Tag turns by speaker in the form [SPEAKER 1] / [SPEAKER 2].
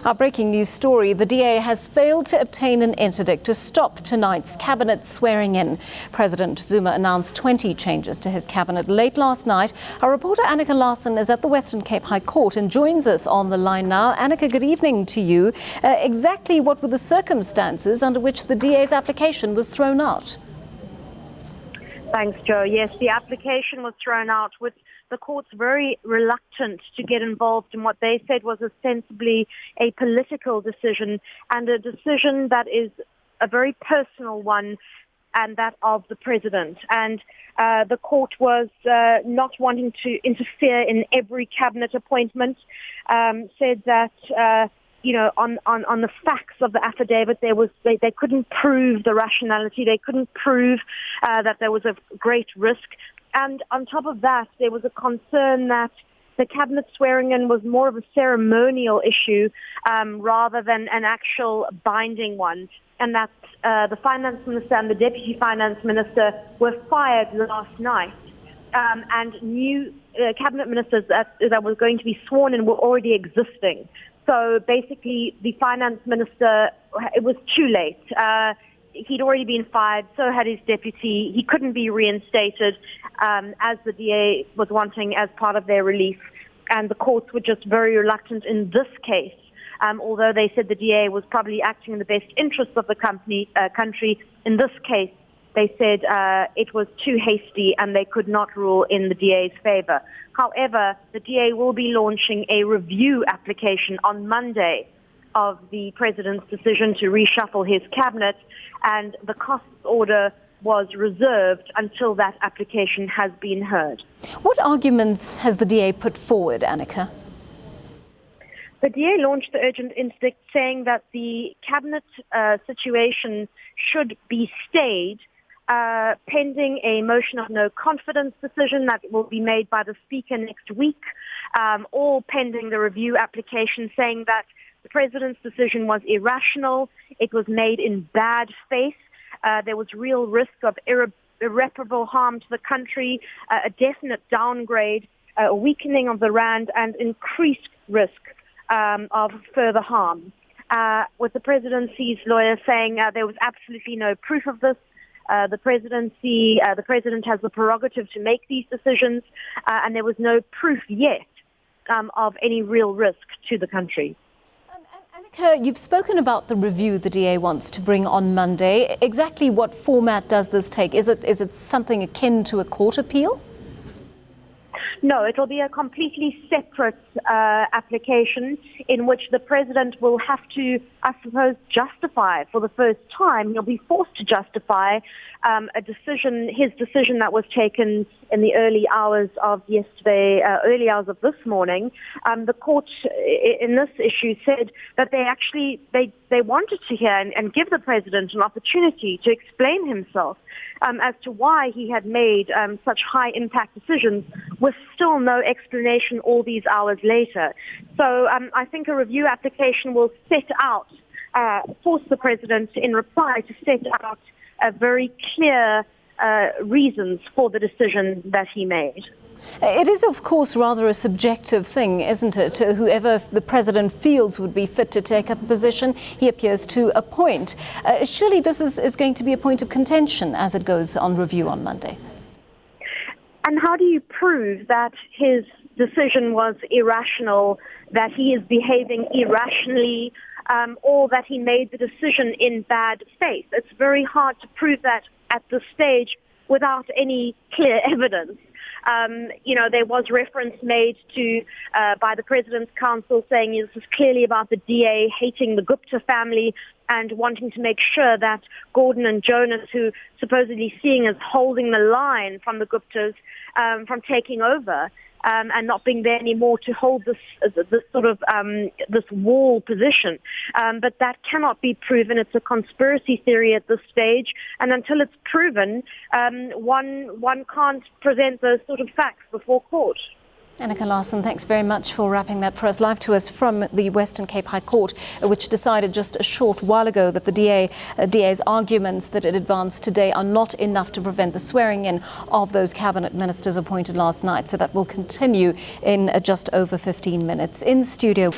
[SPEAKER 1] Our breaking news story, the DA has failed to obtain an interdict to stop tonight's cabinet swearing in. President Zuma announced 20 changes to his cabinet late last night. Our reporter Annika Larsen is at the Western Cape High Court and joins us on the line now. Annika, good evening to you. Exactly what were the circumstances under which the DA's application was thrown out?
[SPEAKER 2] Thanks, Joe. Yes, the application was thrown out with the courts very reluctant to get involved in what they said was ostensibly a political decision, and a decision that is a very personal one, and that of the president. And the court was not wanting to interfere in every cabinet appointment, said that on the facts of the affidavit, they couldn't prove the rationality. They couldn't prove that there was a great risk. And on top of that, there was a concern that the cabinet swearing-in was more of a ceremonial issue rather than an actual binding one, and that the finance minister and the deputy finance minister were fired last night, and new cabinet ministers that were going to be sworn in were already existing. So basically, the finance minister, it was too late. He'd already been fired, so had his deputy. He couldn't be reinstated as the DA was wanting as part of their relief. And the courts were just very reluctant in this case, although they said the DA was probably acting in the best interests of the country. In this case, they said it was too hasty and they could not rule in the DA's favor. However, the DA will be launching a review application on Monday of the president's decision to reshuffle his cabinet, and the costs order was reserved until that application has been heard.
[SPEAKER 1] What arguments has the DA put forward, Annika?
[SPEAKER 2] The DA launched the urgent interdict saying that the cabinet situation should be stayed pending a motion of no confidence decision that will be made by the Speaker next week, or pending the review application saying that the president's decision was irrational, it was made in bad faith, there was real risk of irreparable harm to the country, a definite downgrade, a weakening of the rand, and increased risk of further harm. With the presidency's lawyer saying there was absolutely no proof of this. The president has the prerogative to make these decisions, and there was no proof yet of any real risk to the country.
[SPEAKER 1] Annika, you've spoken about the review the DA wants to bring on Monday. Exactly what format does this take? Is it something akin to a court appeal?
[SPEAKER 2] No, it will be a completely separate application in which the president will have to, I suppose, justify for the first time. He'll be forced to justify his decision that was taken in the early hours of yesterday, early hours of this morning. The court in this issue said that they wanted to hear and give the president an opportunity to explain himself as to why he had made such high impact decisions with still no explanation all these hours later. So I think a review application will force the president in reply to set out very clear reasons for the decision that he made.
[SPEAKER 1] It is, of course, rather a subjective thing, isn't it? Whoever the president feels would be fit to take up a position, he appears to appoint. Surely this is going to be a point of contention as it goes on review on Monday.
[SPEAKER 2] And how do you prove that his decision was irrational, that he is behaving irrationally, or that he made the decision in bad faith? It's very hard to prove that at this stage without any clear evidence. There was reference made to by the President's Council saying this is clearly about the DA hating the Gupta family and wanting to make sure that Gordon and Jonas, who supposedly seeing as holding the line from the Guptas from taking over, and not being there anymore to hold this wall position. But that cannot be proven. It's a conspiracy theory at this stage, and until it's proven, one can't present those sort of facts before court.
[SPEAKER 1] Annika Larsen, thanks very much for wrapping that for us. Live to us from the Western Cape High Court, which decided just a short while ago that the DA's arguments that it advanced today are not enough to prevent the swearing in of those cabinet ministers appointed last night. So that will continue in just over 15 minutes. In studio.